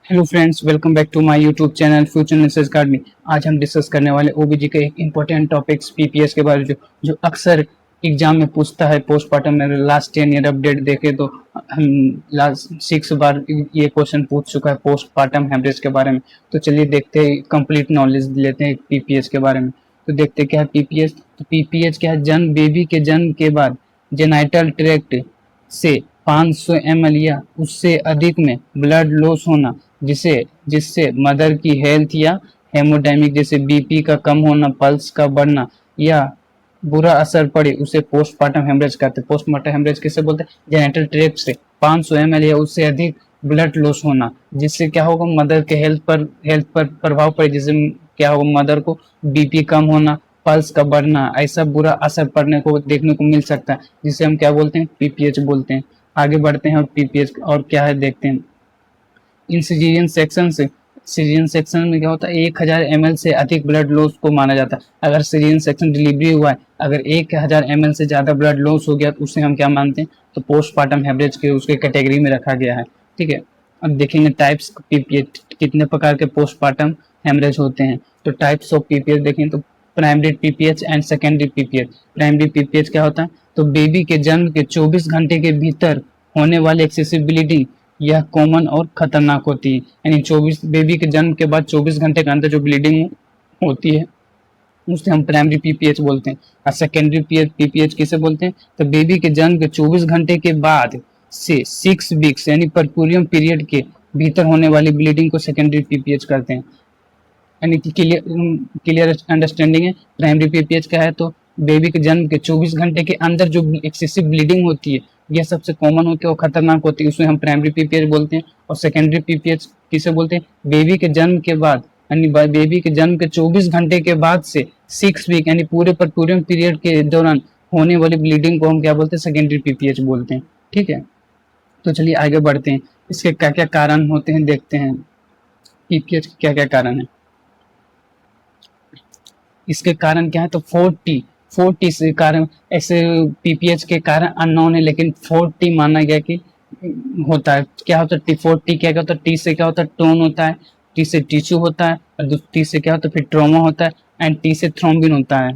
Hello friends, welcome back to my YouTube channel future नेसेस academy. आज हम discuss करने वाले ओबीजी के एक इम्पोर्टेंट टॉपिक्स पीपीएस के बारे में जो अक्सर एग्जाम में पूछता है। पोस्टमार्टम में लास्ट 10 ईयर अपडेट देखे तो हम लास्ट 6 बार ये क्वेश्चन पूछ चुका है पोस्टमार्टम हेमरेज के बारे में। तो चलिए देखते हैं, कंप्लीट नॉलेज लेते हैं पीपीएस के बारे में। तो देखते क्या है पीपीएस। तो पीपीएस क्या है? जन्म, बेबी के जन्म के बाद जेनाइटल ट्रैक्ट से 500 ml या उससे अधिक में ब्लड लॉस होना, जिससे मदर की हेल्थ या हेमोडायमिक जैसे बीपी का कम होना, पल्स का बढ़ना या बुरा असर पड़े, उसे पोस्टमार्टम हेमरेज कहते हैं। पोस्टमार्टम हेमरेज किसे बोलते हैं? जेनेटल ट्रैक्ट से 500 ml या उससे अधिक ब्लड लॉस होना, जिससे क्या होगा? मदर के हेल्थ पर प्रभाव पड़े, जिससे क्या होगा? मदर को बीपी कम होना, पल्स का बढ़ना, ऐसा बुरा असर पड़ने को देखने को मिल सकता है, जिसे हम क्या बोलते हैं? पीपीएच बोलते हैं। आगे बढ़ते हैं और पीपीएच और क्या है देखते हैं। इन सीजन सेक्शन में क्या होता है? 1000 ml से अधिक ब्लड लॉस को माना जाता है। अगर सीजन सेक्शन डिलीवरी हुआ है, अगर 1000 ml से ज्यादा ब्लड लॉस हो गया तो उसे हम क्या मानते हैं? तो पोस्टमार्टम हेमरेज के उसके कैटेगरी में रखा गया है। ठीक है, अब देखेंगे टाइप्स पीपीएच, कितने प्रकार के पोस्टमार्टम हेमरेज होते हैं। तो टाइप्स ऑफ पीपीएच देखें तो primary PPH and secondary PPH. Primary PPH क्या होता है? तो बेबी के जन्म के 24 घंटे के भीतर होने वाले एक्सेसिव ब्लीडिंग, यह कॉमन और खतरनाक होती है। यानी 24 बेबी के जन्म के बाद 24 घंटे के अंदर जो ब्लीडिंग होती है उसे हम प्राइमरी पीपीएच बोलते हैं। और सेकेंडरी पीपीएच किसे बोलते हैं? तो बेबी के जन्म के 24 घंटे के बाद से 6 वीक्स यानी परपुरियम पीरियड के भीतर होने वाली ब्लीडिंग को सेकेंडरी पीपीएच करते हैं। यानी कि क्लियर अंडरस्टैंडिंग है। प्राइमरी पीपीएच क्या है? तो बेबी के जन्म के 24 घंटे के अंदर जो एक्सेसिव ब्लीडिंग होती है, यह सबसे कॉमन होती है और खतरनाक होती है, उसे हम प्राइमरी पीपीएच बोलते हैं। और सेकेंडरी पीपीएच किसे बोलते हैं? बेबी के जन्म के बाद, यानी बेबी के जन्म के 24 घंटे के बाद से 6 वीक यानी पूरे परपुरियम पीरियड के दौरान होने वाली ब्लीडिंग को हम क्या बोलते हैं? सेकेंडरी पीपीएच बोलते हैं। ठीक है, तो चलिए आगे बढ़ते हैं। इसके क्या क्या कारण होते हैं देखते हैं। पीपीएच के क्या क्या कारण है, इसके कारण क्या है? तो 40 से कारण, ऐसे पीपीएच के कारण अननोन है, लेकिन 40 माना गया कि होता है। क्या होता है? 40 क्या होता है? टी से क्या होता है? टोन होता है, टी से टिश्यू होता है, और टी से क्या होता है? फिर ट्रोमा होता है, एंड टी से थ्रोम्बिन होता है।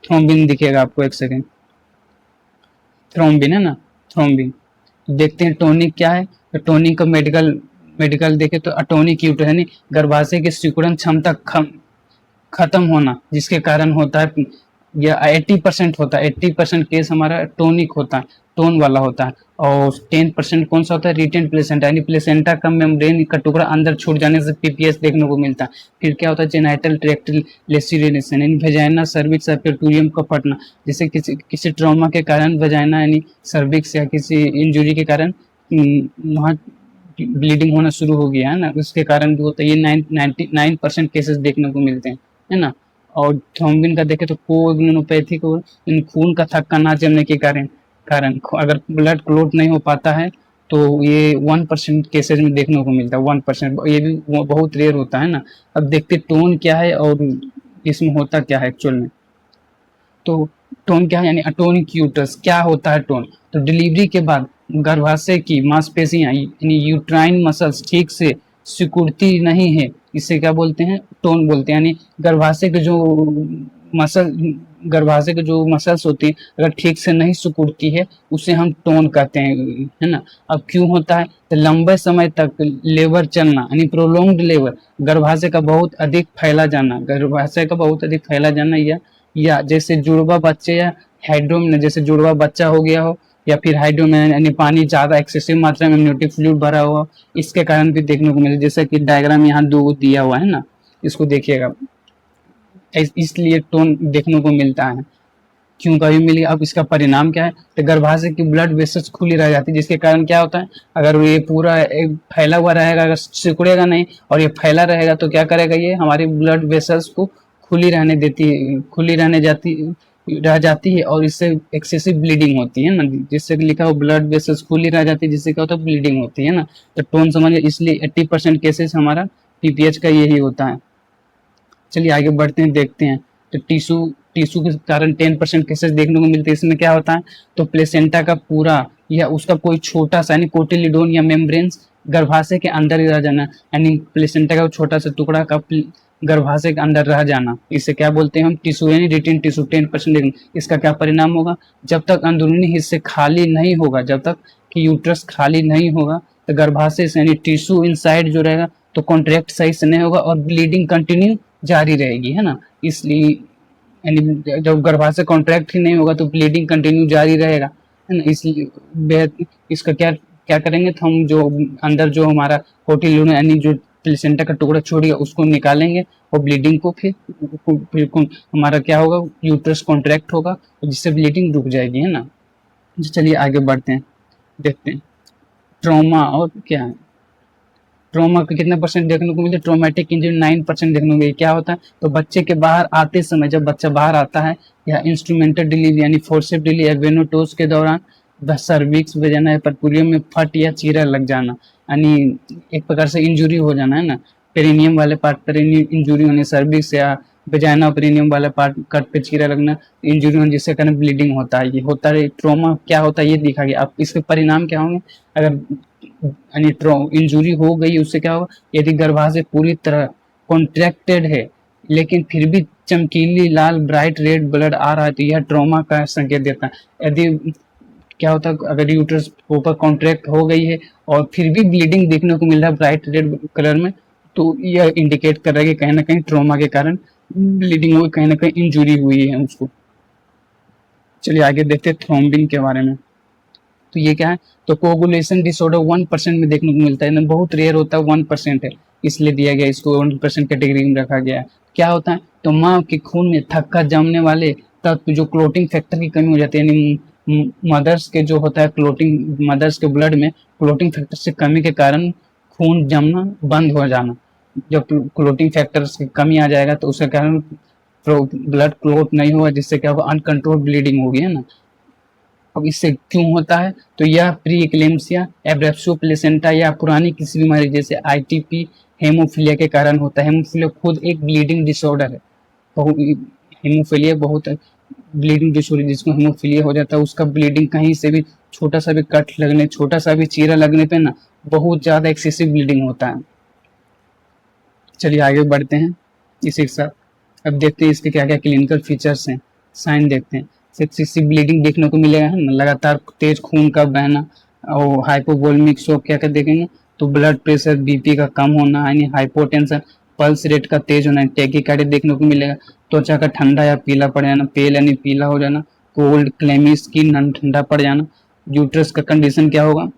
थ्रोम्बिन दिखेगा आपको, एक सेकेंड। थ्रोम्बिन है ना, थ्रोम्बिन। देखते हैं टोनिक क्या है। तो टोनिक का मेडिकल देखे तो अटोनिक यूटर यानी गर्भाशय की सिकुड़न क्षमता खत्म होना, जिसके कारण होता है, या 80% होता है। 80% केस हमारा टोनिक होता है, टोन वाला होता है। और 10% कौन सा होता है? रिटेन प्लेसेंटा, यानी प्लेसेंटा का मेम्ब्रेन का टुकड़ा अंदर छूट जाने से पीपीएस देखने को मिलता है। फिर क्या होता है? जेनाइटल ट्रैक्ट लेसिनेशन यानी वेजाइना सर्विक्स या पेट्यूरियम का फटना, जैसे किसी ट्रॉमा के कारण वेजाइना यानी सर्विक्स या किसी इंजुरी के कारण वहाँ ब्लीडिंग होना शुरू हो गया है ना, उसके कारण भी होता है। ये 99% केसेस देखने को मिलते हैं, है ना। और थ्रोम्बिन का देखें तो कोएगुलोनोपैथी को खून का थक्का ना जमने के कारण कारण अगर ब्लड क्लॉट नहीं हो पाता है तो ये 1% केसेज में देखने को मिलता है। 1%, ये भी बहुत रेयर होता है ना। अब देखते टोन क्या है और इसमें होता क्या है एक्चुअल में। तो टोन क्या है? यानी अटोनिक यूट्रस। क्या होता है टोन? तो डिलीवरी के बाद गर्भाशय की मांसपेशियां यानी यूट्राइन मसल्स ठीक से सिकुड़ती नहीं है, इसे क्या बोलते हैं? टोन बोलते हैं। यानी मसल गर्भाशय के जो मसल्स होती है अगर ठीक से नहीं सिकुड़ती है, उसे हम टोन कहते हैं, है ना। अब क्यों होता है? तो लंबे समय तक लेबर चलना यानी प्रोलॉन्ग्ड लेबर, गर्भाशय का बहुत अधिक फैला जाना, या जैसे जुड़वा बच्चे या हाइड्रोमेन, जैसे जुड़वा बच्चा हो गया हो, या फिर हाइड्रोमेन यानी पानी ज्यादा एक्सेसिव मात्रा में एमनियोटिक फ्लूइड भरा हुआ, इसके कारण भी देखने को मिले। जैसे कि डायग्राम यहाँ 2 दिया हुआ है ना, इसको देखिएगा। इसलिए टोन देखने को मिलता है। क्यों कभी मिली? अब इसका परिणाम क्या है? तो गर्भाशय की ब्लड वेसल्स खुली रह जाती है, जिसके कारण क्या होता है? अगर ये पूरा फैला हुआ रहेगा, अगर सिकुड़ेगा नहीं और ये फैला रहेगा तो क्या करेगा? ये हमारी ब्लड वेसल्स को खुली रह जाती है, और इससे एक्सेसिव ब्लीडिंग होती है ना, जिससे लिखा हो ब्लड वेसल्स खुली रह जाती है, जिससे क्या होता है? ब्लीडिंग होती है ना। तो टोन समझिए, इसलिए 80% केसेस हमारा पीपीएच का यही होता है। चलिए आगे बढ़ते हैं, देखते हैं। तो टिश्यू के कारण 10% केसेस देखने को मिलते हैं। इसमें क्या होता है? तो प्लेसेंटा का पूरा या उसका कोई छोटा सा यानी कोटिलिडोन या मेम्ब्रेन्स गर्भाशय के अंदर ही रह जाना, यानी प्लेसेंटा का छोटा सा टुकड़ा का गर्भाशय के अंदर रह जाना, इसे क्या बोलते हैं हम, टिश्यू यानी रिटेन टिश्यू 10%। इसका क्या परिणाम होगा, जब तक अंदरूनी हिस्से खाली नहीं होगा, जब तक कि यूट्रस खाली नहीं होगा तो गर्भाशय से यानी टिश्यू इनसाइड जो रहेगा तो कॉन्ट्रैक्ट सही से नहीं होगा और ब्लीडिंग कंटिन्यू जारी रहेगी, है ना। इसलिए यानी जब गर्भाशय कॉन्ट्रैक्ट ही नहीं होगा तो ब्लीडिंग कंटिन्यू जारी रहेगा, है ना। इसलिए इसका क्या क्या करेंगे, तो हम जो अंदर जो हमारा कोटिल्यून यानी जो प्लेसेंटा का टुकड़ा छोड़िएगा उसको निकालेंगे और ब्लीडिंग को फिर हमारा क्या होगा, यूट्रस कॉन्ट्रैक्ट होगा जिससे ब्लीडिंग रुक जाएगी, है ना। चलिए आगे बढ़ते हैं, देखते हैं ट्रॉमा और क्या है। ट्रॉमा का कितना परसेंट देखने को मिलता है, ट्रोमेटिक इंजरी 9% देखने को मिलता है। क्या होता है, तो बच्चे के बाहर आते समय, जब बच्चा बाहर आता है या इंस्ट्रूमेंटल डिलीवरी यानी फोर्सेप डिलीवरी या वेनोटोस के दौरान सर्विक्स वेजाइना या परपुरियम में फट या चीरा लग जाना, यानी एक प्रकार से इंजुरी हो जाना, है ना। पेरिनियम वाले पार्ट पर इंजुरी होने, सर्विक्स या वेजाइना पेरिनियम वाला पार्ट कट पे चीरा लगना, इंजुरी होने जिससे कारण ब्लीडिंग होता है। ये होता है ट्रॉमा क्या होता है ये दिखा गया। अब इसके परिणाम क्या होंगे, अगर यानी इंजुरी हो गई उससे क्या होगा, यदि गर्भाशय पूरी तरह कॉन्ट्रैक्टेड है लेकिन फिर भी चमकीली लाल ब्राइट रेड ब्लड आ रहा है तो यह ट्रॉमा का संकेत देता है। यदि क्या होता है, अगर यूट्रस ऊपर कॉन्ट्रैक्ट हो गई है और फिर भी ब्लीडिंग देखने को मिल रहा है ब्राइट रेड कलर में, तो यह इंडिकेट कर रहा है कि कहीं ना कहीं ट्रॉमा के कारण ब्लीडिंग हुई, कहीं ना कहीं इंजुरी हुई है उसको। चलिए आगे देखते हैं थ्रोम्बिन के बारे में। तो ये क्या है, तो कोगुलेशन डिसऑर्डर 1% में देखने को मिलता है ना, बहुत रेयर होता है, 1% है, इसलिए दिया गया, इसको 1% कैटेगरी में रखा गया है। क्या होता है, तो माँ के खून में थक्का जमने वाले तत्व जो क्लोटिंग फैक्टर की कमी हो जाती है, यानी मदर्स के जो होता है क्लोटिंग, मदर्स के ब्लड में क्लोटिंग फैक्टर से कमी के कारण खून जमना बंद हो जाना। जब क्लोटिंग फैक्टर की कमी आ जाएगा तो उसके कारण ब्लड क्लोट नहीं होगा, जिससे क्या होगा, अनकंट्रोल ब्लीडिंग होगी, है ना। अब इससे क्यों होता है, तो यह प्री एक्लेम्सिया, एब्रेप्सियो प्लेसेंटा या पुरानी किसी बीमारी जैसे आईटीपी, हेमोफीलिया के कारण होता है। हेमोफीलिया खुद एक ब्लीडिंग डिसऑर्डर है, हेमोफीलिया बहुत ब्लीडिंग डिसऑर्डर जिसको हेमोफीलिया हो जाता है, उसका ब्लीडिंग कहीं से भी छोटा सा भी कट लगने, छोटा सा भी चीरा लगने पे ना बहुत ज्यादा एक्सेसिव ब्लीडिंग होता है। चलिए आगे बढ़ते हैं इसी के साथ, अब देखते हैं इसके क्या क्या क्लिनिकल फीचर्स हैं, साइन देखते हैं। एक्सेसिव ब्लीडिंग देखने को मिलेगा, है ना, लगातार तेज खून का बहना और हाइपोवोल्मिक शॉक क्या क्या देखेंगे, तो ब्लड प्रेशर बीपी का कम होना, यानी हाइपोटेंशन, पल्स रेट का तेज होना, टैकीकार्डिया देखने को मिलेगा, त्वचा का ठंडा या पीला पड़ जाना, पेल यानी पीला हो जाना, कोल्ड क्लेमी स्किन ठंडा पड़ जाना। यूट्रस का कंडीशन क्या होगा,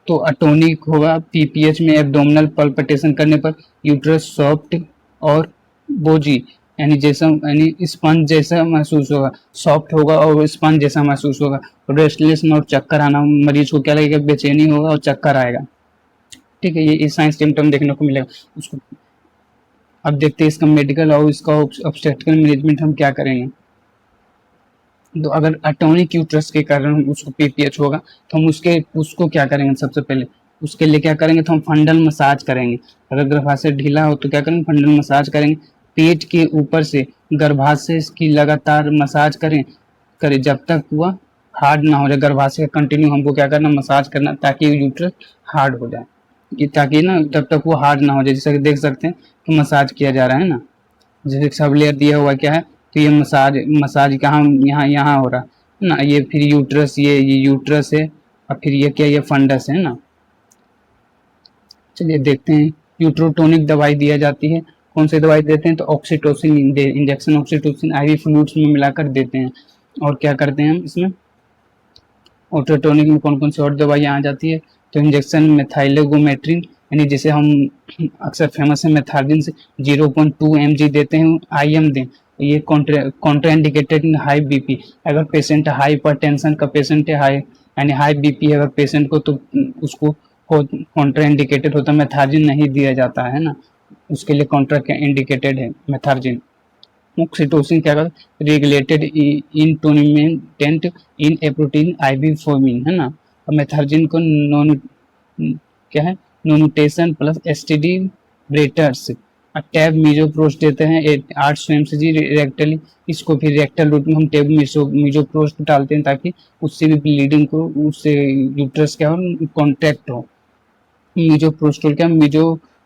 तो अटोनिक होगा, पीपीएच में एब्डोमिनल पल्पिटेशन करने पर यूट्रस सॉफ्ट और बोजी यानी जैसा यानी स्पंज जैसा महसूस होगा, सॉफ्ट होगा और स्पंज जैसा महसूस होगा। रेस्टलेस और चक्कर आना, मरीज को क्या लगेगा, बेचैनी होगा और चक्कर आएगा। ठीक है, ये साइंस सिम्टम देखने को मिलेगा उसको। अब देखते हैं इसका मेडिकल और इसका ऑब्स्टेट्रिकल मैनेजमेंट हम क्या करेंगे। तो अगर अटोनिक यूट्रस के कारण उसको पीपीएच होगा तो हम उसको क्या करेंगे, सबसे पहले उसके लिए क्या करेंगे, तो हम फंडल मसाज करेंगे। अगर गर्भाशय ढीला हो तो क्या करेंगे, फंडल मसाज करेंगे। पेट के ऊपर से गर्भाशय की लगातार मसाज करें जब तक वह हार्ड ना हो जाए। गर्भाशय का कंटिन्यू हमको क्या करना, मसाज करना, ताकि यूट्रस हार्ड हो जाए, ताकि ना जब तक वो हार्ड ना हो जाए। जैसे कि देख सकते हैं कि मसाज किया जा रहा है ना, जैसे सब लेयर दिया हुआ क्या है, तो ये मसाज मसाज कहाँ, यहाँ यहाँ हो रहा है ना, ये फिर यूट्रस, ये यूट्रस है और फिर ये क्या, ये फंडस है ना। चलिए देखते हैं, यूट्रोटोनिक दवाई दिया जाती है, कौन सी दवाई देते हैं, तो oxytocin injection, oxytocin ivy fluids में मिलाकर देते हैं। और क्या करते हैं हम इसमें, ऑक्सीटोनिक में कौन कौन सी और दवाइयाँ आ जाती है, तो इंजेक्शन मेथाइलोगोमेट्रिन, यानी जैसे हम अक्सर फेमस है मेथार्जिन से 0.2 mg देते हैं, IM दें। ये कॉन्ट्राइंडिकेटेड इन हाई बीपी, अगर पेशेंट हाइपरटेंशन का पेशेंट है, हाई यानी हाई बीपी है अगर पेशेंट को, तो उसको कॉन्ट्राइंडिकेटेड होता है, मेथार्जिन नहीं दिया जाता है ना, उसके लिए कॉन्ट्रा इंडिकेटेड है मेथार्जिन। ऑक्सीटोसिन क्या करता है, रेगुलेटेड इंटोनिमेंटेंट इन ए प्रोटीन आईवी फॉर्मिन, है ना। और मेथार्जिन को नॉन क्या है, नोनुटेशन प्लस एसटीडी ब्रेटर्स टैब मीजोप्रोस्ट देते हैं 800 mg रेक्टली, इसको फिर रेक्टल रूट में हम टैब मीजोप्रोस्ट डालते हैं ताकि उससे भी ब्लीडिंग को, उससे यूट्रस क्या हो, कॉन्ट्रैक्ट हो। मीजोप्रोस्टोल क्या,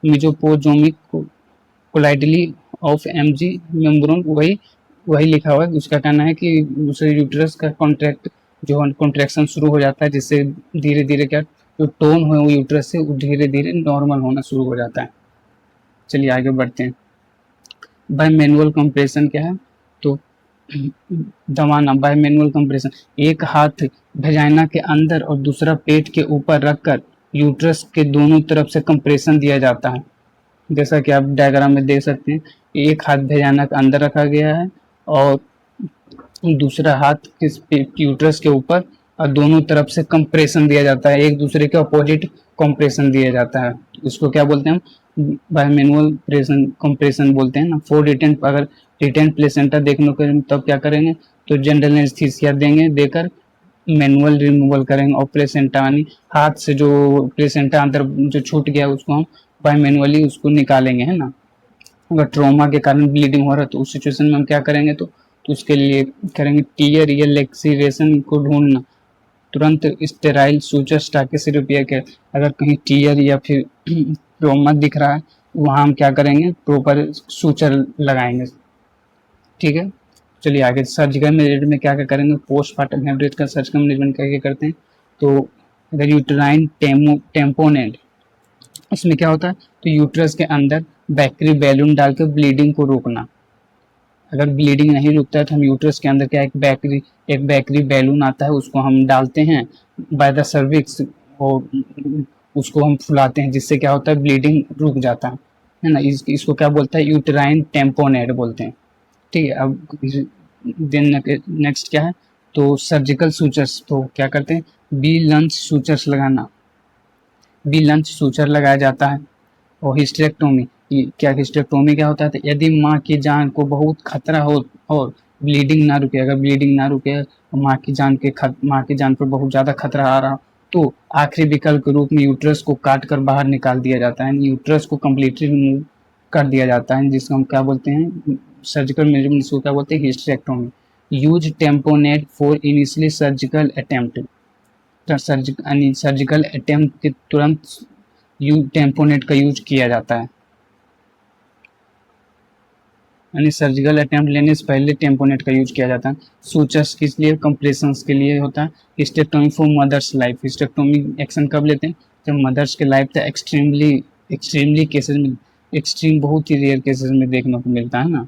मीजोपोजोमिक कोलाइडली ऑफ एमजी मेम्ब्रेन, वही वही लिखा हुआ है। उसका कहना है कि उसे यूट्रस का कॉन्ट्रैक्ट जो कॉन्ट्रैक्शन शुरू हो जाता है, जिससे धीरे धीरे क्या जो टोन है वो यूट्रस से धीरे धीरे नॉर्मल होना शुरू हो जाता है। चलिए आगे बढ़ते हैं। बाय मैनुअल कंप्रेशन क्या है, तो दबाना। बाय मैनुअल कंप्रेशन, एक हाथ वेजाइना के अंदर और दूसरा पेट के ऊपर रखकर यूट्रस के दोनों तरफ से कंप्रेशन दिया जाता है। जैसा कि आप डायग्राम में देख सकते हैं, एक हाथ वेजाइना के अंदर रखा गया है और दूसरा हाथ यूट्रस के ऊपर, और दोनों तरफ से कंप्रेशन दिया जाता है, एक दूसरे के अपोजिट कंप्रेशन दिया जाता है। इसको क्या बोलते हैं हम, बायमैनुअल प्रेशन कंप्रेशन बोलते हैं ना। फॉर रिटेन, अगर रिटेन प्लेसेंटा देखने को तब क्या करेंगे, तो जनरल एनेस्थीसिया देंगे, देकर मैनुअल रिमूवल करेंगे और प्लेसेंटा यानी हाथ से जो प्लेसेंटा अंदर जो छूट गया उसको हम बाय मैनुअली उसको निकालेंगे, है ना। अगर ट्रॉमा के कारण ब्लीडिंग हो रहा है तो उस सिचुएशन में हम क्या करेंगे, तो उसके लिए करेंगे टीयर या लेक्सीवेशन को ढूंढना, तुरंत स्टेराइल सूचर्स टाके से रिपेयर कर। अगर कहीं टीयर या फिर ट्रॉमा दिख रहा है वहाँ हम क्या करेंगे, प्रॉपर सूचर लगाएंगे। ठीक है, चलिए आगे। सर्जिकल मैनेजमेंट में क्या क्या करेंगे, पोस्टमार्टम हेमरेज का सर्जिकल मैनेजमेंट क्या क्या करते हैं, तो अगर यूट्राइन टेम्पोनेट, इसमें क्या होता है, तो यूट्रस के अंदर बैक्टीरी बैलून डालकर ब्लीडिंग को रोकना। अगर ब्लीडिंग नहीं रुकता है तो हम यूट्रस के अंदर क्या एक बैक्टीरी बैलून आता है, उसको हम डालते हैं बाय द सर्विक्स और उसको हम फुलाते हैं, जिससे क्या होता है ब्लीडिंग रुक जाता है ना। इसको क्या बोलता है, यूट्राइन टेम्पोनेट बोलते हैं। ठीक है, अब दिन नेक्स्ट क्या है, तो सर्जिकल सूचर्स, तो क्या करते हैं, बी लंच सूचर्स लगाना, बी लंच सूचर लगाया जाता है। और हिस्टेरेक्टोमी, क्या हिस्टेरेक्टोमी क्या होता है, तो यदि माँ की जान को बहुत खतरा हो और ब्लीडिंग ना रुके, अगर ब्लीडिंग ना रुके माँ की जान पर बहुत ज़्यादा खतरा आ रहा, तो आखिरी विकल्प के रूप में यूट्रस को काट कर बाहर निकाल दिया जाता है, यूट्रस को कम्प्लीटली रिमूव कर दिया जाता है, जिसको हम क्या बोलते हैं, सर्जिकल मेजरमेंट, इसको क्या बोलते हैं, hysterectomy. Use tamponade for initially surgical attempt, surgical attempt के तुरंत टेम्पोनेट का यूज किया जाता है, यानी सर्जिकल अटेम्प्ट लेने से पहले टेम्पोनेट का यूज किया जाता है। सूचर्स किस लिए, कंप्रेशंस के लिए होता है। Hysterectomy for mothers life, hysterectomy action कब लेते हैं, जब मदर्स के लाइफ था एक्सट्रीमली केसेस में, एक्सट्रीम बहुत ही रेयर केसेस में देखने को मिलता है ना।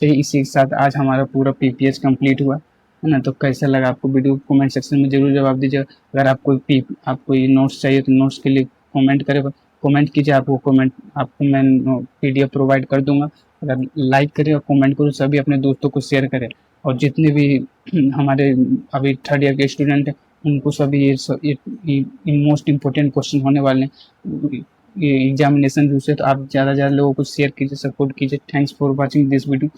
तो इसी के साथ आज हमारा पूरा पीपीएच कंप्लीट हुआ है ना। तो कैसा लगा आपको वीडियो, कमेंट सेक्शन में जरूर जवाब दीजिए। अगर आपको ये नोट्स चाहिए तो नोट्स के लिए कमेंट कीजिए, आपको मैं पीडीएफ प्रोवाइड कर दूंगा। अगर लाइक करें और कमेंट करें, सभी अपने दोस्तों को शेयर करें, और जितने भी हमारे अभी थर्ड ईयर के स्टूडेंट हैं उनको सभी ये मोस्ट इम्पोर्टेंट क्वेश्चन होने वाले हैं ये एग्जामिनेशन से, तो आप ज़्यादा से ज़्यादा लोगों को शेयर कीजिए, सपोर्ट कीजिए। Thanks for watching this video.